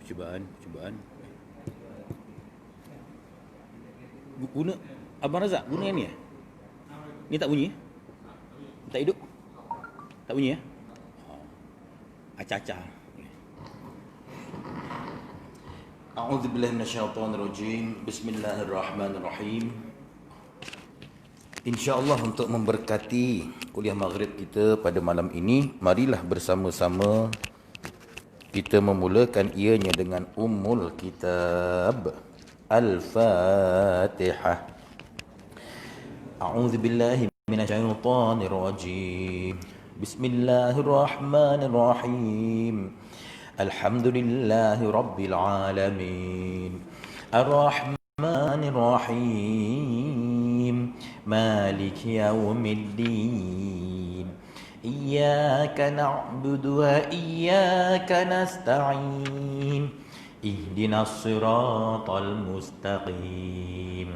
Percubaan. Guna Abang Razak guna yang ni Ni tak bunyi? Tak hidup? Tak bunyi ya? Acah-acah. A'udzubillahi minasyaitonirrajim. Bismillahirrahmanirrahim. InsyaAllah untuk memberkati kuliah maghrib kita pada malam ini, marilah bersama-sama kita memulakan ianya dengan Ummul Kitab Al-Fatihah. A'udzubillahi minasyaitonirrajim. Bismillahirrahmanirrahim. Alhamdulillahi rabbil alamin. Ar-Rahmanir-Rahim. Malik yaumiddin. Iyyaka na'budu wa iyyaka nasta'in. Ihdinas siratal mustaqim.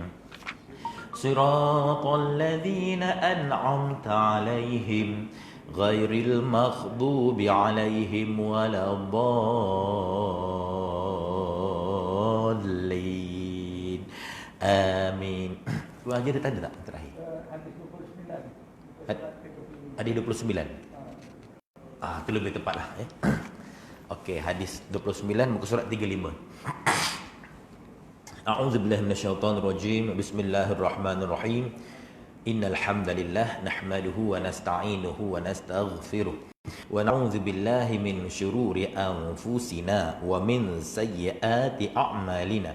Siratal ladzina an'amta 'alaihim ghairil maghdubi 'alaihim waladdallin. Amin. Tu aja dia tanda tak terakhir? Hadis 29. Tu lebih tepatlah Okey, hadis 29 muka surat 35. A'udzubillahi minasyaitonirrajim. Bismillahirrahmanirrahim. Innal hamdalillah nahmaduhu wa nasta'inuhu wa nastaghfiruh wa na'udzu billahi min syururi anfusina wa min sayyiati a'malina.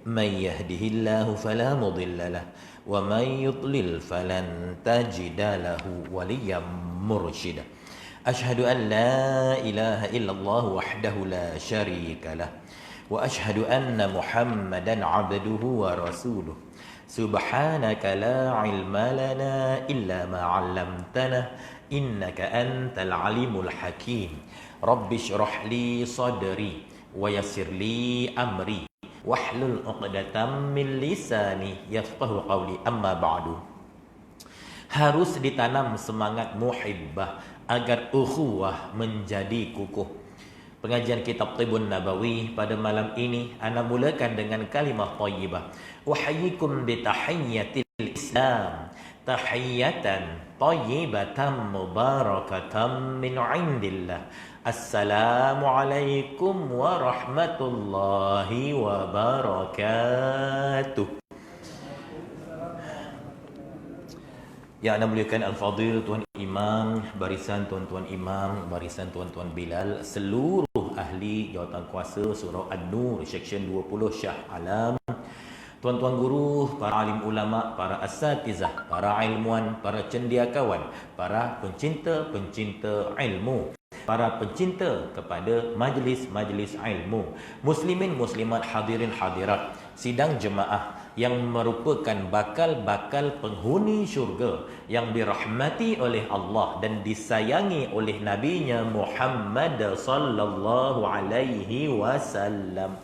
May yahdihillahu fala mudilla lahu wa may yudlil falan tajida lahu waliyyan mursyida. Ashhadu an la ilaha illallah wahdahu la syarika lah wa ashhadu anna Muhammadan 'abduhu wa rasuluh. Subhanaka la ilma lana illa ma 'allamtana innaka antal alimul hakim. Rabbi shrah li sadri wa yassir li amri wahlul 'uqdatam min lisani yafqahu qawli. Amma ba'du. Harus ditanam semangat muhibbah agar ukhuwah menjadi kukuh. Pengajian kitab Tibun Nabawi pada malam ini ana mulakan dengan kalimah thayyibah. Uhayyikum bi tahiyyatil Islam, tahiyyatan thayyibatan mubarakatan min 'indillah. Assalamu alaikum warahmatullahi wabarakatuh. Yang anda muliakan Al-Fadhil, Tuan Imam, barisan tuan-tuan Imam, barisan tuan-tuan Bilal, seluruh ahli jawatan kuasa Surau An-Nur Seksyen 20 Shah Alam, tuan-tuan guru, para alim ulama, para asatizah, para ilmuwan, para cendekiawan, para pencinta-pencinta ilmu, para pencinta kepada majlis-majlis ilmu, muslimin muslimat, hadirin hadirat, sidang jemaah yang merupakan bakal-bakal penghuni syurga yang dirahmati oleh Allah dan disayangi oleh nabinya Muhammad sallallahu alaihi wasallam.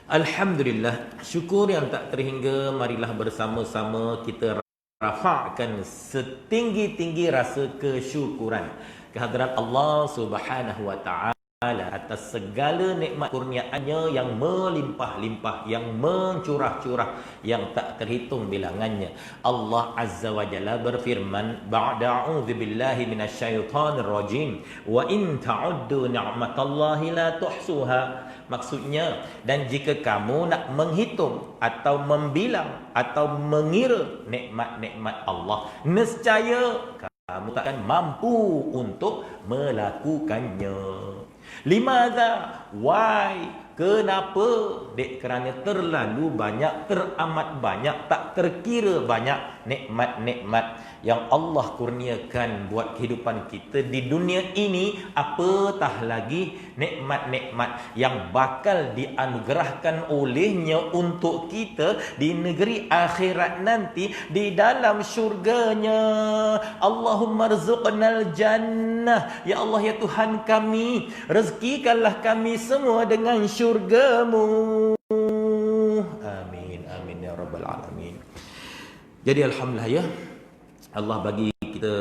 Alhamdulillah, syukur yang tak terhingga, marilah bersama-sama kita rafa'kan setinggi-tinggi rasa kesyukuran kehadrat Allah Subhanahu wa taala atas segala nikmat kurniaannya yang melimpah-limpah, yang mencurah-curah, yang tak terhitung bilangannya. Allah Azza wa Jalla berfirman, ba'da a'udzubillahi minasyaitonirrajim, wa in ta'uddu ni'matallahi la tuhsuha. Maksudnya, dan jika kamu nak menghitung atau membilang atau mengira nikmat-nikmat Allah, nescaya kamu takkan mampu untuk melakukannya. Limadha? Why? Kenapa? Dek, kerana terlalu banyak, teramat banyak, tak terkira banyak nikmat-nikmat yang Allah kurniakan buat kehidupan kita di dunia ini, apatah lagi nikmat-nikmat yang bakal dianugerahkan olehnya untuk kita di negeri akhirat nanti, di dalam syurganya. Allahumma rzuqnal jannah. Ya Allah, ya Tuhan kami, rezekikanlah kami semua dengan syurgamu. Amin, amin ya rabbal alamin. Jadi alhamdulillah ya, Allah bagi kita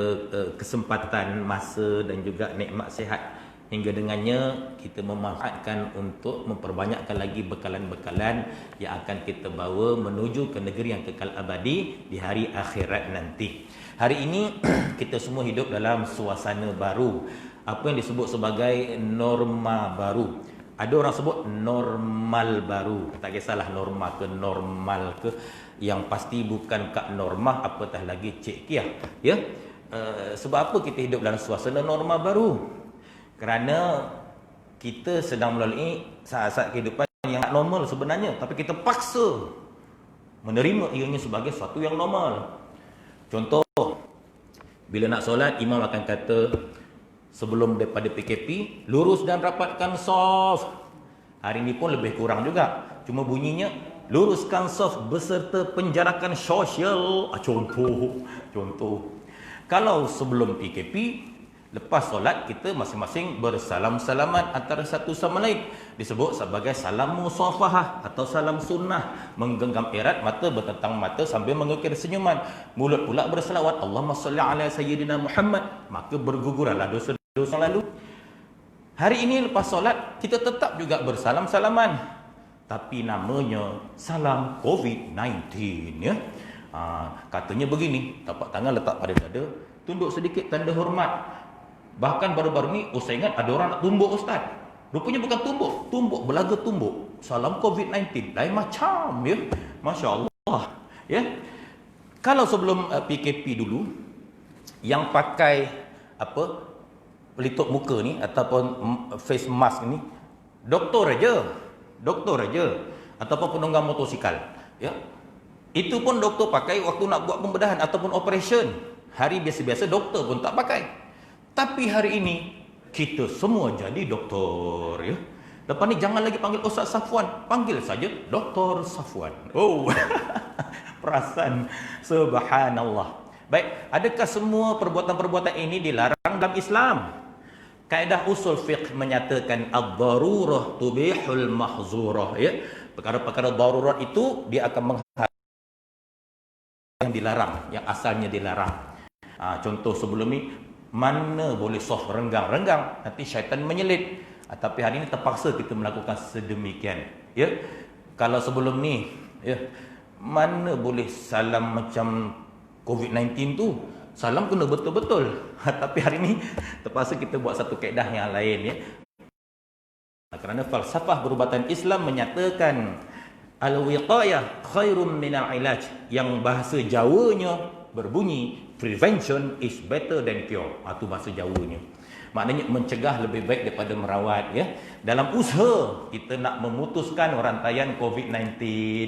kesempatan, masa dan juga nikmat sihat hingga dengannya kita memanfaatkan untuk memperbanyakkan lagi bekalan-bekalan yang akan kita bawa menuju ke negeri yang kekal abadi di hari akhirat nanti. Hari ini kita semua hidup dalam suasana baru, apa yang disebut sebagai norma baru. Ada orang sebut normal baru. Tak kisahlah norma ke normal ke, yang pasti bukan kak norma apatah lagi cik kiah, ya. Sebab apa kita hidup dalam suasana norma baru? Kerana kita sedang melalui saat-saat kehidupan yang normal sebenarnya, tapi kita paksa menerima ianya sebagai sesuatu yang normal. Contoh, bila nak solat, imam akan kata sebelum daripada PKP, lurus dan rapatkan saf. Hari ini pun lebih kurang juga, cuma bunyinya luruskan saf beserta penjarakan sosial. Contoh. Kalau sebelum PKP, lepas solat kita masing-masing bersalam-salaman antara satu sama lain, disebut sebagai salam musafahah atau salam sunnah, menggenggam erat, mata bertentang mata sambil mengukir senyuman, mulut pula berselawat Allahumma salli ala sayyidina Muhammad, maka bergugurlah dosa-dosa lalu. Hari ini lepas solat kita tetap juga bersalam-salaman, tapi namanya salam COVID-19, ya. Katanya begini, tapak tangan letak pada dada, tunduk sedikit tanda hormat. Bahkan baru-baru ni, saya ingat ada orang nak tumbuk ustaz. Rupanya bukan tumbuk belaga tumbuk. Salam COVID-19, lain macam, ya. Masya Allah, ya. Kalau sebelum PKP dulu, yang pakai pelitup muka ni ataupun face mask ni, doktor aja, ataupun penunggang motosikal, ya. Itu pun doktor pakai waktu nak buat pembedahan ataupun operation. Hari biasa-biasa doktor pun tak pakai. Tapi hari ini kita semua jadi doktor, ya. Lepas ni jangan lagi panggil Ustaz Safwan, panggil saja Dr. Safwan. Oh, perasan, subhanallah. Baik, adakah semua perbuatan-perbuatan ini dilarang dalam Islam? Kaedah usul fiqh menyatakan ad-darurah tubihul mahzurah, ya. Perkara-perkara darurat itu dia akan menghargai yang dilarang, yang asalnya dilarang. Contoh sebelum ni, mana boleh soft renggang-renggang, nanti syaitan menyelit. Tapi hari ini terpaksa kita melakukan sedemikian, ya. Kalau sebelum ni, ya, mana boleh salam macam COVID-19 tu, salam kena betul-betul. Tapi hari ini terpaksa kita buat satu kaedah yang lain, ya. Kerana falsafah perubatan Islam menyatakan al-wiqayah khairum minal ilaj, yang bahasa Jawanya berbunyi prevention is better than cure. Itu bahasa Jawanya. Maknanya mencegah lebih baik daripada merawat, ya. Dalam usaha kita nak memutuskan rantaian COVID-19,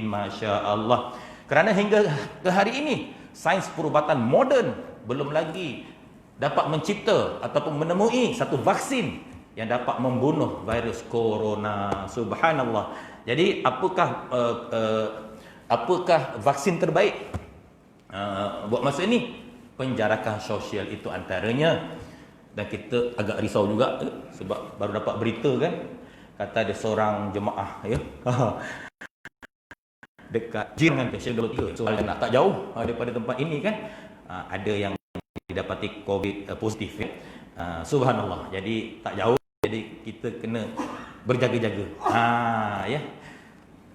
Masya Allah. Kerana hingga ke hari ini, sains perubatan moden belum lagi dapat mencipta ataupun menemui satu vaksin yang dapat membunuh virus corona. Subhanallah. Jadi apakah vaksin terbaik buat masa ini? Penjarakan sosial itu antaranya. Dan kita agak risau juga, sebab baru dapat berita kan, kata ada seorang jemaah, ya, dekat Jin dengan Malaysia 23, soal nak tak jauh daripada tempat ini kan, ada yang didapati COVID positif, ya. Subhanallah. Jadi tak jauh, jadi kita kena berjaga-jaga, ya.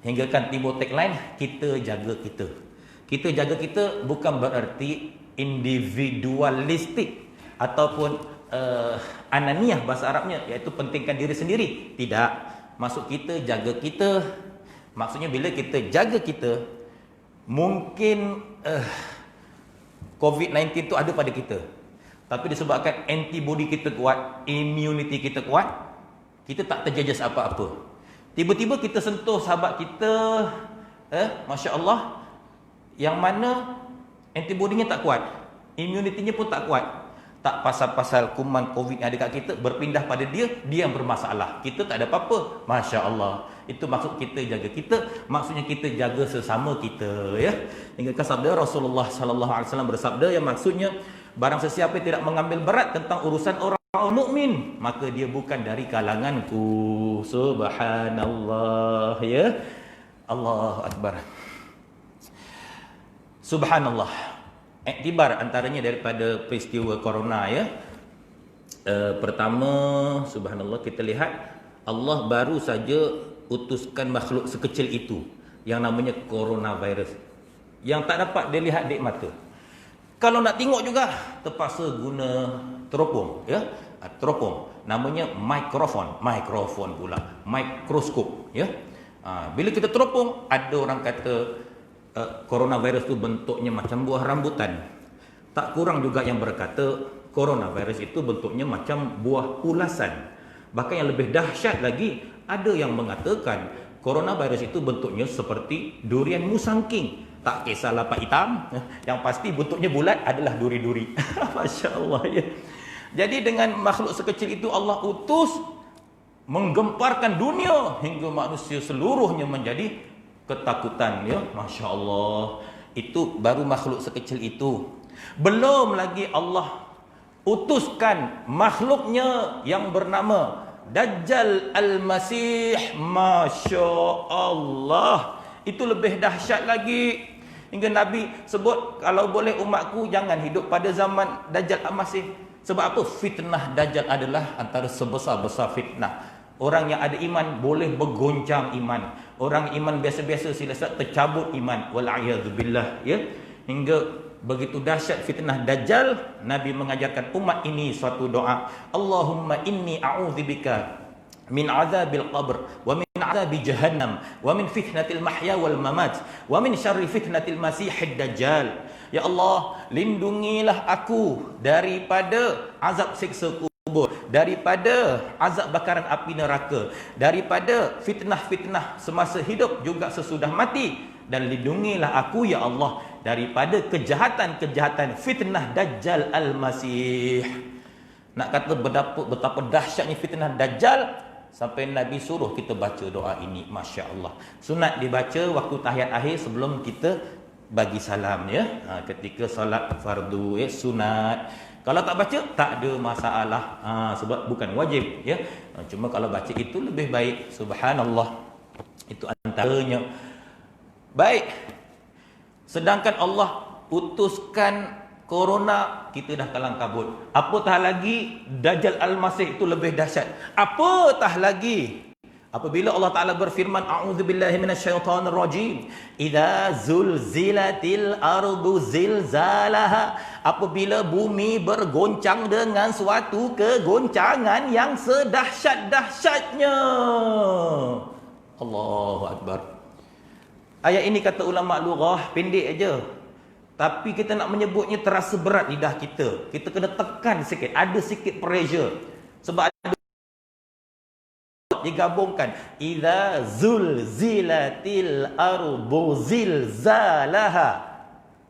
Hingga kan timbul tagline, kita jaga kita. Kita jaga kita bukan berarti individualistik ataupun ananiah bahasa Arabnya, iaitu pentingkan diri sendiri. Tidak. Maksud kita jaga kita, maksudnya bila kita jaga kita, mungkin COVID-19 tu ada pada kita, tapi disebabkan antibody kita kuat, immunity kita kuat, kita tak terjejas apa-apa. Tiba-tiba kita sentuh sahabat kita, Masya Allah, yang mana antibody-nya tak kuat, immunity-nya pun tak kuat. Tak pasal-pasal kuman COVID yang ada kat kita berpindah pada dia yang bermasalah. Kita tak ada apa-apa. Masya Allah. Itu maksud kita jaga kita. Maksudnya kita jaga sesama kita, ya. Hingga ke sabda Rasulullah sallallahu alaihi wasallam bersabda yang maksudnya, barang sesiapa yang tidak mengambil berat tentang urusan orang mukmin, maka dia bukan dari kalanganku. Subhanallah, ya. Allahu akbar. Subhanallah. Iktibar antaranya daripada peristiwa corona, ya. Pertama, subhanallah, kita lihat Allah baru saja utuskan makhluk sekecil itu yang namanya coronavirus, yang tak dapat dilihat di mata. Kalau nak tengok juga terpaksa guna teropong, ya. Teropong namanya mikrofon pula, mikroskop, ya. Bila kita teropong, ada orang kata coronavirus tu bentuknya macam buah rambutan. Tak kurang juga yang berkata coronavirus itu bentuknya macam buah ulasan. Bahkan yang lebih dahsyat lagi, ada yang mengatakan coronavirus itu bentuknya seperti durian musangking. Tak kisah lapak hitam, yang pasti bentuknya bulat adalah duri-duri. Masya Allah, ya. Jadi dengan makhluk sekecil itu Allah utus menggemparkan dunia hingga manusia seluruhnya menjadi ketakutan, ya. Masya Allah. Itu baru makhluk sekecil itu. Belum lagi Allah utuskan makhluknya yang bernama Dajjal Al-Masih. Masya Allah. Itu lebih dahsyat lagi. Hingga Nabi sebut, kalau boleh umatku jangan hidup pada zaman Dajjal Al-Masih. Sebab apa? Fitnah Dajjal adalah antara sebesar-besar fitnah. Orang yang ada iman boleh bergoncang iman. Orang iman biasa-biasa sila tercabut iman. Wal'iyadzubillah, ya. Hingga begitu dahsyat fitnah Dajjal, Nabi mengajarkan umat ini suatu doa. Allahumma inni a'udzubika min azabil qabr wa min azabi jahannam wa min fitnatil mahya wal mamat wa min syarri fitnatil masihid dajjal. Ya Allah, lindungilah aku daripada azab siksa kubur, daripada azab bakaran api neraka, daripada fitnah-fitnah semasa hidup juga sesudah mati, dan lindungilah aku ya Allah daripada kejahatan-kejahatan fitnah Dajjal Al-Masih. Nak kata betapa dahsyatnya fitnah Dajjal, sampai Nabi suruh kita baca doa ini. Masya Allah. Sunat dibaca waktu tahiyat akhir sebelum kita bagi salam, ya. Ketika solat fardu, ya, sunat. Kalau tak baca tak ada masalah, sebab bukan wajib, ya. Cuma kalau baca itu lebih baik. Subhanallah. Itu antaranya. Baik. Sedangkan Allah utuskan corona, kita dah kalang kabut. Apatah lagi Dajjal Al-Masih itu lebih dahsyat. Apatah lagi apabila Allah Ta'ala berfirman, a'udzubillahi minasyaitonir rajim, idza zulzilatil ardu zilzalaha, apabila bumi bergoncang dengan suatu kegoncangan yang sedahsyat-dahsyatnya. Allahu Akbar. Ayat ini kata ulama lughah pendek aja, tapi kita nak menyebutnya terasa berat lidah kita. Kita kena tekan sikit, ada sikit pressure. Sebab ada digabungkan, idza zulzilatil ardu zilzalaha,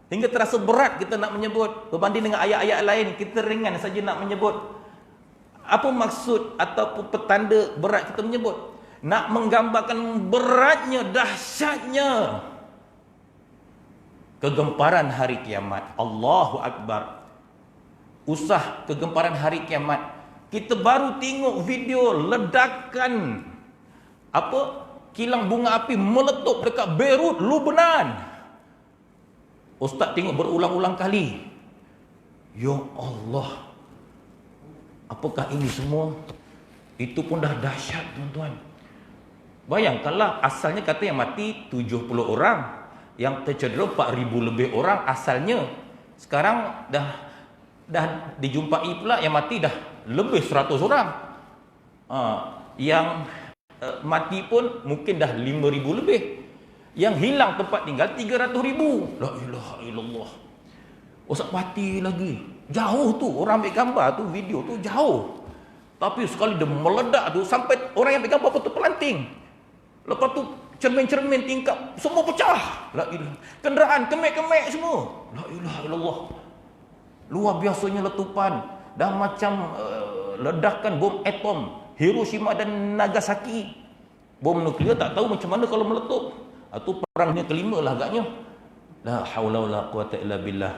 hingga terasa berat kita nak menyebut. Berbanding dengan ayat-ayat lain, kita ringan saja nak menyebut. Apa maksud ataupun petanda berat kita menyebut? Nak menggambarkan beratnya, dahsyatnya kegemparan hari kiamat. Allahu Akbar. Usah kegemparan hari kiamat. Kita baru tengok video ledakan kilang bunga api meletup dekat Beirut, Lebanon. Ustaz tengok berulang-ulang kali. Ya Allah. Apakah ini semua? Itu pun dah dahsyat, tuan-tuan. Bayangkanlah, asalnya kata yang mati 70 orang, yang tercedera 4,000 lebih orang asalnya. Sekarang dah dijumpai pula yang mati dah lebih 100 orang. Yang mati pun mungkin dah 5,000 lebih. Yang hilang tempat tinggal 300,000. La ilaha illallah. Ustaz mati lagi. Jauh tu, orang ambil gambar tu, video tu jauh. Tapi sekali dia meledak tu, sampai orang yang ambil gambar pun terpelanting. Lepas tu cermin-cermin tingkap semua pecah. La ilaha. Kenderaan kemek-kemek semua. La ilaha illallah. Luar biasanya letupan. Dah macam ledakan bom atom Hiroshima dan Nagasaki. Bom nuklear tak tahu macam mana kalau meletup. Itu perangnya kelima lah agaknya. La haula wala quwata illa billah.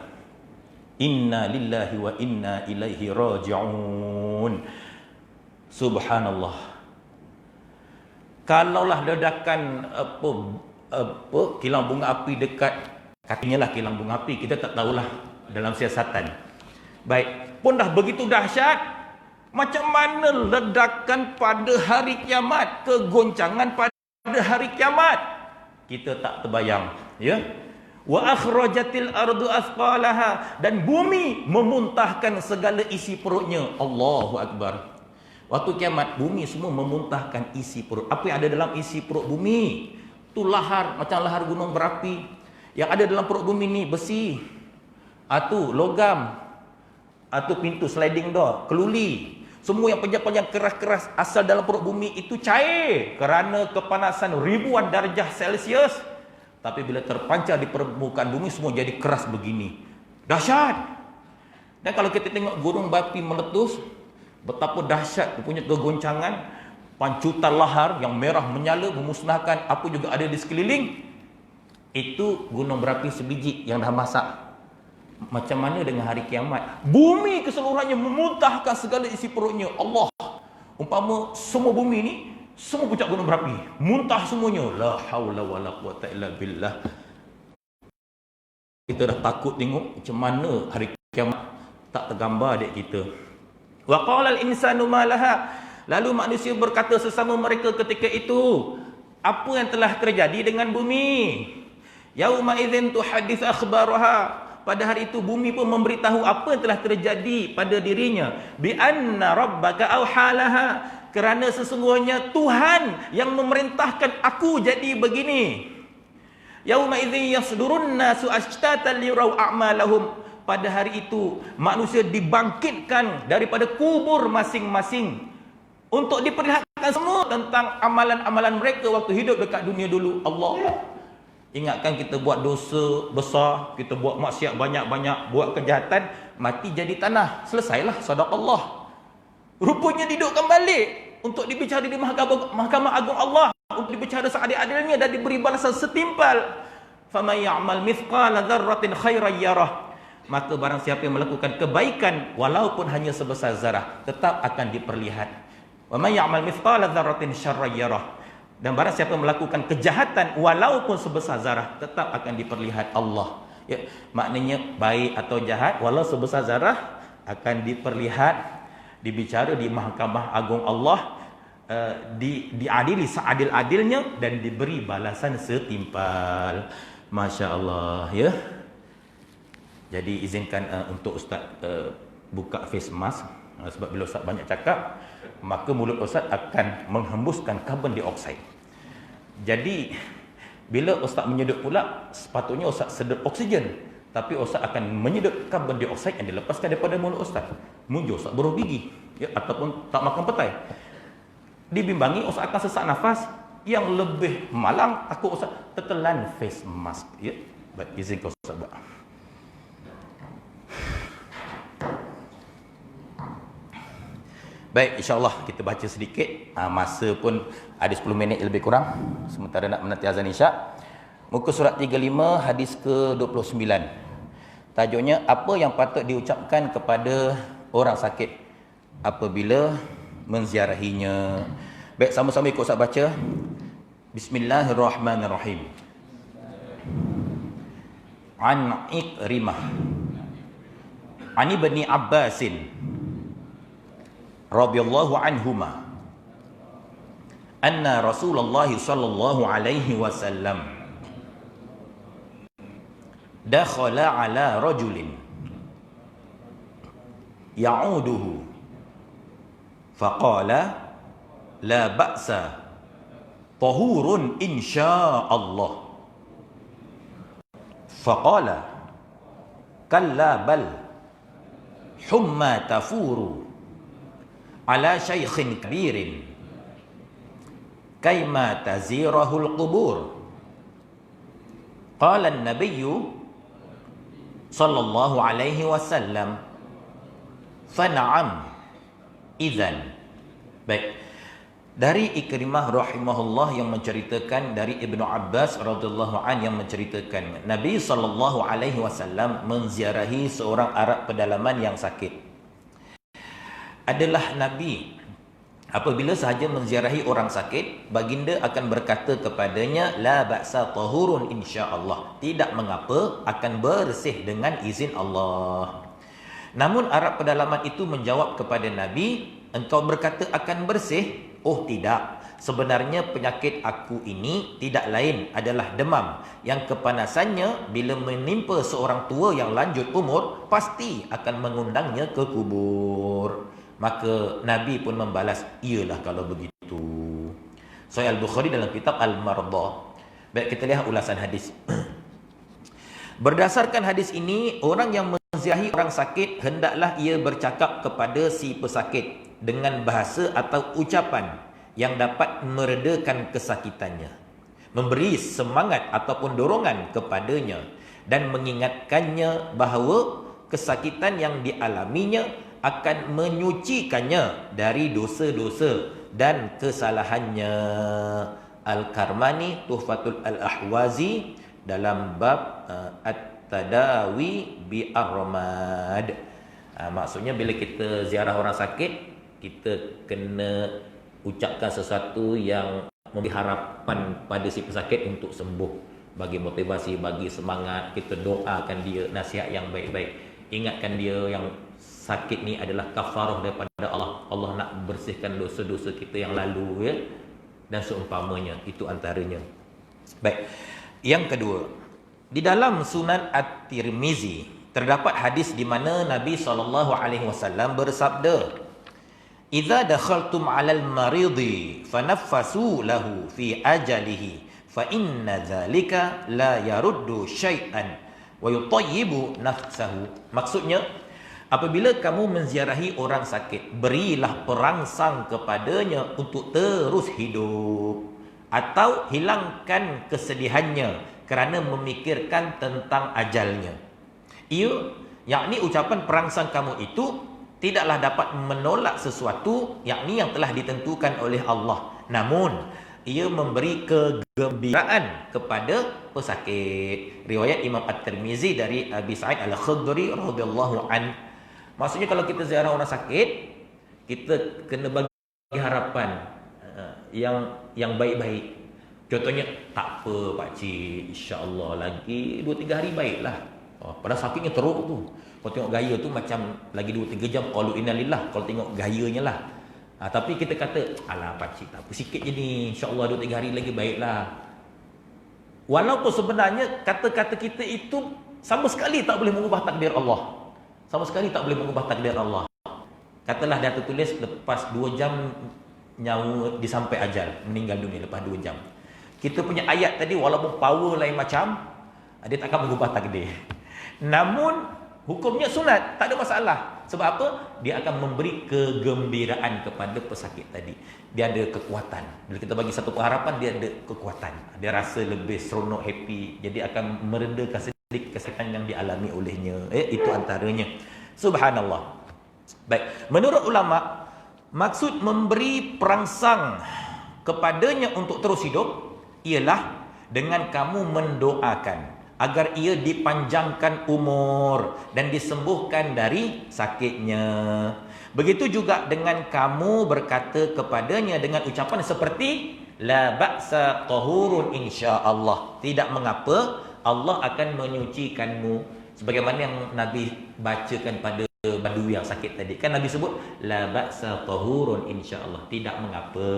Inna lillahi wa inna ilaihi raji'un. Subhanallah. Kalaulah ledakan kilang bunga api dekat, katanya lah kilang bunga api, kita tak tahulah dalam siasatan. Baik, pun dah begitu dahsyat, Macam mana ledakan pada hari kiamat, kegoncangan pada hari kiamat, kita tak terbayang, ya. Wa akhrajatil ardu athqalaha, dan bumi memuntahkan segala isi perutnya. Allahu akbar. Waktu kiamat, bumi semua memuntahkan isi perut. Apa yang ada dalam isi perut bumi? Tu lahar, macam lahar gunung berapi. Yang ada dalam perut bumi ni besi, logam, pintu sliding door, keluli. Semua yang panjang-panjang keras-keras asal dalam perut bumi itu cair kerana kepanasan ribuan darjah Celsius. Tapi bila terpancar di permukaan bumi, semua jadi keras begini. Dahsyat. Dan kalau kita tengok gunung berapi meletus, betapa dahsyat punya kegoncangan, pancutan lahar yang merah menyala memusnahkan apa juga ada di sekeliling. Itu gunung berapi sebiji yang dah masak. Macam mana dengan hari kiamat? Bumi keseluruhannya memuntahkan segala isi perutnya. Allah, umpama semua bumi ni semua puncak gunung berapi, muntah semuanya. La haula wala quwata illa billah. Kita dah takut tengok macam mana hari kiamat, tak tergambar adik kita. Wa qala al-insanu ma laha, lalu manusia berkata sesama mereka ketika itu, apa yang telah terjadi dengan bumi? Yauma idzin tuhaddits akhbaraha, pada hari itu bumi pun memberitahu apa yang telah terjadi pada dirinya. Bi anna rabbaka auhalaha, kerana sesungguhnya Tuhan yang memerintahkan aku jadi begini. Yauma idzin yasdurun nasu ashtatan liyurau a'malahum, pada hari itu manusia dibangkitkan daripada kubur masing-masing untuk diperlihatkan semua tentang amalan-amalan mereka waktu hidup dekat dunia dulu. Allah, ingatkan kita buat dosa besar, kita buat maksiat banyak-banyak, buat kejahatan, mati jadi tanah, selesailah, sadaqallah. Rupanya didukkan balik untuk dibicara di Mahkamah Agung Allah, untuk dibicara seadil-adilnya dan diberi balasan setimpal. Faman ya'mal mithqala dzarratin khairan yarah, maka barang siapa yang melakukan kebaikan walaupun hanya sebesar zarah, tetap akan diperlihat. Wa man ya'mal mithqala dzarratin syarran yarah, dan barang siapa melakukan kejahatan walaupun sebesar zarah, tetap akan diperlihat Allah. Ya, maknanya baik atau jahat walau sebesar zarah akan diperlihat, dibicara di Mahkamah Agung Allah, diadili seadil-adilnya dan diberi balasan setimpal. Masya Allah, ya. Jadi izinkan untuk Ustaz buka face mask, sebab bila Ustaz banyak cakap, maka mulut Ustaz akan menghembuskan karbon dioksida. Jadi bila Ustaz menyedut pula, sepatutnya Ustaz sedut oksigen, tapi Ustaz akan menyedut karbon dioksida yang dilepaskan daripada mulut Ustaz. Mungkin Ustaz buruh gigi, ya, ataupun tak makan petai. Dibimbangi Ustaz akan sesak nafas. Yang lebih malang, aku Ustaz tertelan face mask, ya. Baik, izin kau Ustaz buat. Baik, insyaAllah kita baca sedikit. Masa pun ada 10 minit lebih kurang, sementara nak menanti azan isyak. Muka surat 35, hadis ke-29. Tajuknya, apa yang patut diucapkan kepada orang sakit apabila menziarahinya. Baik, sama-sama ikut Ustaz baca. Bismillahirrahmanirrahim. An Ikrimah An Ibni Abbasin radhiyallahu anhuma anna Rasulullah sallallahu alaihi wasallam dakhala ala rajulin ya'uduhu faqala la ba'sa tahurun insya'allah. Faqala kalla bal humma tafuru ala syaikhin kabirin kaima tazirahul qubur. Qala an-nabiyyu sallallahu alaihi wasallam fa na'am idzan. Baik, dari Ikrimah rahimahullah yang menceritakan dari Ibnu Abbas radhiyallahu an yang menceritakan Nabi sallallahu alaihi wasallam menziarahi seorang Arab pedalaman yang sakit. Adalah Nabi apabila sahaja menziarahi orang sakit, baginda akan berkata kepadanya, la ba'sa tahurun insyaallah, tidak mengapa, akan bersih dengan izin Allah. Namun Arab pedalaman itu menjawab kepada Nabi, engkau berkata akan bersih? Oh tidak. Sebenarnya penyakit aku ini tidak lain adalah demam yang kepanasannya bila menimpa seorang tua yang lanjut umur pasti akan mengundangnya ke kubur. Maka Nabi pun membalas, iyalah kalau begitu. Sahih Al-Bukhari dalam kitab Al-Mardah. Baik, kita lihat ulasan hadis. Berdasarkan hadis ini, orang yang menziarahi orang sakit hendaklah ia bercakap kepada si pesakit dengan bahasa atau ucapan yang dapat meredakan kesakitannya, memberi semangat ataupun dorongan kepadanya dan mengingatkannya bahawa kesakitan yang dialaminya akan menyucikannya dari dosa-dosa dan kesalahannya. Al-Karmani Tuhfatul Al-Ahwazi dalam bab At-Tadawi Bi-Ar-Ramad. Maksudnya bila kita ziarah orang sakit, kita kena ucapkan sesuatu yang memberi harapan pada si pesakit untuk sembuh, bagi motivasi, bagi semangat. Kita doakan dia, nasihat yang baik-baik, ingatkan dia yang sakit ni adalah kafarah daripada Allah. Allah nak bersihkan dosa-dosa kita yang lalu, ya, dan seumpamanya. Itu antaranya. Baik, yang kedua, di dalam Sunan At-Tirmizi terdapat hadis di mana Nabi SAW bersabda, "Idza dakhaltum 'alal maridi fanaffasu lahu fi ajalihi fa inna dzalika la yaruddu syai'an wa yutayyibu nafsahu." Maksudnya, apabila kamu menziarahi orang sakit, berilah perangsang kepadanya untuk terus hidup, atau hilangkan kesedihannya kerana memikirkan tentang ajalnya. Ia, yakni ucapan perangsang kamu itu tidaklah dapat menolak sesuatu yakni yang telah ditentukan oleh Allah. Namun, ia memberi kegembiraan kepada pesakit. Riwayat Imam At-Tirmizi dari Abi Sa'id Al-Khudri radhiyallahu an. Maksudnya kalau kita ziarah orang sakit, kita kena bagi harapan yang baik-baik. Contohnya, tak apa pakcik, insya-Allah lagi 2-3 hari baiklah. Pada sakitnya teruk tu. Kau tengok gaya tu macam lagi 2-3 jam, qalu innalillah, kalau tengok gayanya lah. Tapi kita kata, alah pakcik tak apa, sikit je ni, insya-Allah 2-3 hari lagi baiklah. Walaupun sebenarnya kata-kata kita itu sama sekali tak boleh mengubah takdir Allah. Sama sekali tak boleh mengubah takdir Allah. Katalah dia tertulis lepas 2 jam nyawa disampai ajal, meninggal dunia lepas 2 jam. Kita punya ayat tadi walaupun power lain macam, dia tak akan mengubah takdir. Namun hukumnya sunat, tak ada masalah. Sebab apa? Dia akan memberi kegembiraan kepada pesakit tadi. Dia ada kekuatan. Bila kita bagi satu pengharapan, dia ada kekuatan. Dia rasa lebih seronok, happy. Jadi akan meredakan sedikit kesakitan yang dialami olehnya. Itu antaranya. Subhanallah. Baik, menurut ulama, maksud memberi perangsang kepadanya untuk terus hidup ialah dengan kamu mendoakan agar ia dipanjangkan umur dan disembuhkan dari sakitnya. Begitu juga dengan kamu berkata kepadanya dengan ucapan seperti la ba'sa tahurun insya-Allah. Tidak mengapa, Allah akan menyucikanmu. Sebagaimana yang Nabi bacakan pada badui yang sakit tadi. Kan Nabi sebut la ba'sa tahurun insya-Allah. Tidak mengapa,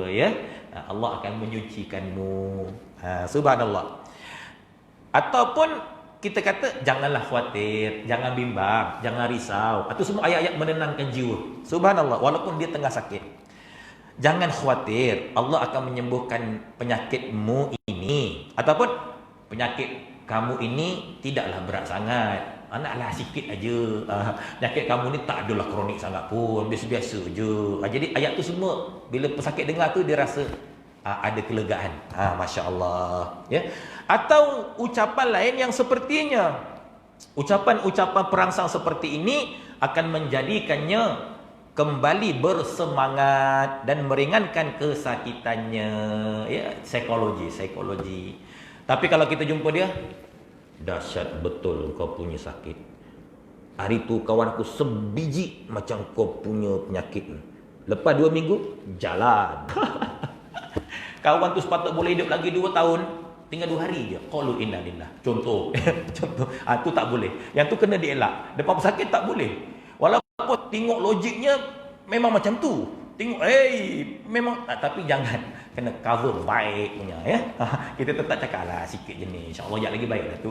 ya. Allah akan menyucikanmu. Subhanallah. Ataupun kita kata janganlah khawatir, jangan bimbang, jangan risau. Itu semua ayat-ayat menenangkan jiwa. Subhanallah, walaupun dia tengah sakit. Jangan khawatir, Allah akan menyembuhkan penyakitmu ini. Ataupun penyakit kamu ini tidaklah berat sangat. Naklah sikit aja. Penyakit kamu ni tak adalah kronik sangat pun, biasa-biasa je. Jadi ayat tu semua bila pesakit dengar tu dia rasa ada kelegaan. Masya Allah, ya. Atau ucapan lain yang sepertinya. Ucapan-ucapan perangsang seperti ini akan menjadikannya kembali bersemangat dan meringankan kesakitannya. Ya, psikologi. Tapi kalau kita jumpa dia, dahsyat betul kau punya sakit. Hari tu kawan aku sebiji macam kau punya penyakit. Lepas 2 minggu, jalan. Kawan tu sepatut boleh hidup lagi 2 tahun, tinggal 2 hari je. Qalu innalillah. Contoh. Tu tak boleh. Yang tu kena dielak. Depan pesakit tak boleh. Walaupun tengok logiknya memang macam tu. Tengok, memang tapi jangan kena cover baik punya ya. Kita tetap cakaplah sikit je ni. Insya-Allah lagi baiklah tu.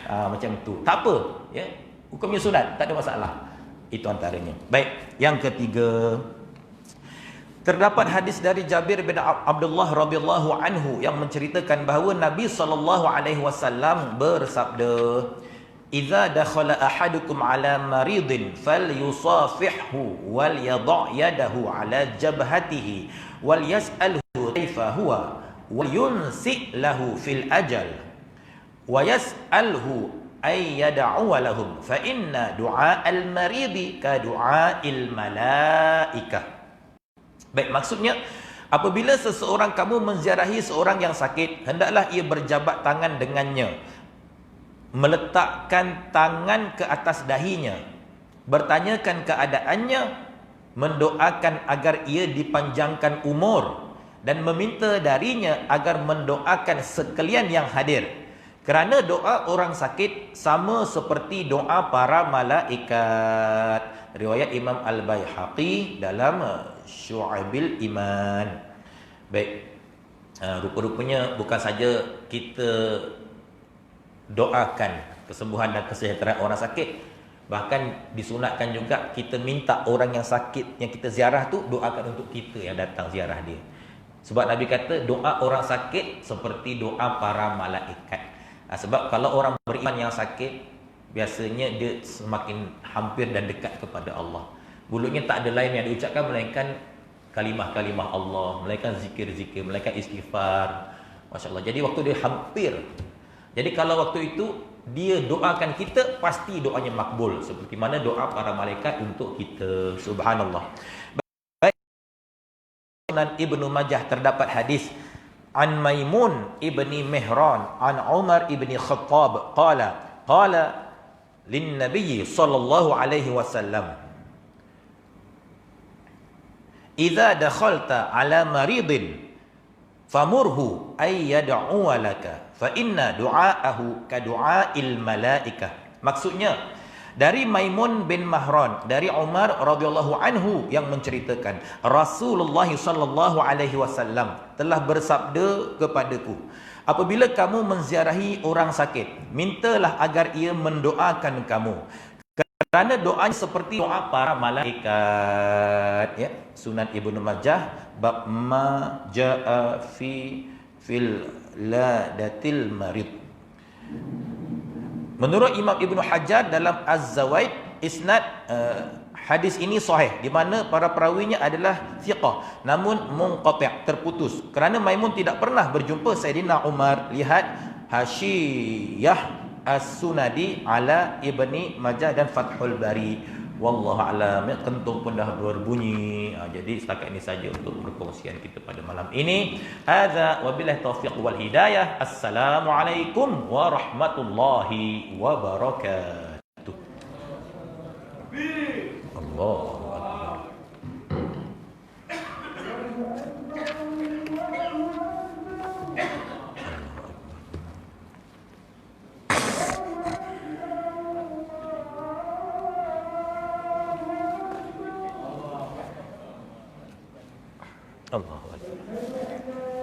Macam tu. Tak apa, ya. Hukumnya sunat, tak ada masalah. Itu antaranya. Baik, yang ketiga, terdapat hadis dari Jabir bin Abdullah radhiyallahu anhu yang menceritakan bahawa Nabi SAW bersabda, "Idza dakhala ahadukum ala maridin falyusafihhu wal yadha' yadahu ala jabhatihi wal yas'alhu kaifa huwa wal yunsi lahu fil ajal wa yas'alhu ay yad'u lahum fa inna du'a'al maridi ka du'a'il malaikah." Baik, maksudnya apabila seseorang kamu menziarahi seorang yang sakit, hendaklah ia berjabat tangan dengannya, meletakkan tangan ke atas dahinya, bertanyakan keadaannya, mendoakan agar ia dipanjangkan umur, dan meminta darinya agar mendoakan sekalian yang hadir. Kerana doa orang sakit sama seperti doa para malaikat. Riwayat Imam Al-Baihaqi dalam Syu'abil Iman. Baik, rupa-rupanya bukan saja kita doakan kesembuhan dan kesejahteraan orang sakit, bahkan disunatkan juga kita minta orang yang sakit yang kita ziarah tu doakan untuk kita yang datang ziarah dia. Sebab Nabi kata doa orang sakit seperti doa para malaikat. Sebab kalau orang beriman yang sakit, biasanya dia semakin hampir dan dekat kepada Allah. Mulutnya tak ada lain yang diucapkan melainkan kalimah-kalimah Allah, melainkan zikir-zikir, melainkan istighfar. Masya Allah. Jadi waktu dia hampir. Jadi kalau waktu itu dia doakan kita, pasti doanya makbul. Seperti mana doa para malaikat untuk kita. Subhanallah. Baik. Sunan Ibnu Majah terdapat hadis an Maimun ibni Mihran an Umar ibni Khattab qala lin Nabi sallallahu alaihi wasallam, idza dakhalta ala maridin famurhu ay yad'u laka fa inna du'aahu ka du'ail malaikah. Maksudnya dari Maimun bin Mahran dari Umar radhiyallahu anhu yang menceritakan Rasulullah sallallahu alaihi wasallam telah bersabda kepadaku, apabila kamu menziarahi orang sakit, mintalah agar ia mendoakan kamu, kerana doanya seperti doa para malaikat. Ya, Sunan Ibnu Majah bab ma jaa fil ladatil marid. Menurut Imam Ibnu Hajar dalam Az-Zawaid, isnad hadis ini sahih, di mana para perawinya adalah thiqah, namun munqati', terputus. Kerana Maimun tidak pernah berjumpa Sayyidina Umar. Lihat Hashiyah As-Sunadi ala Ibni Majah dan Fathul Bari. Wallahu a'lam. Kentung pun dah berbunyi. Jadi setakat ini saja untuk perkongsian kita pada malam ini. Hadza wabillahi taufiq wal hidayah. Assalamualaikum warahmatullahi wabarakatuh. Allah. Allahu Akbar.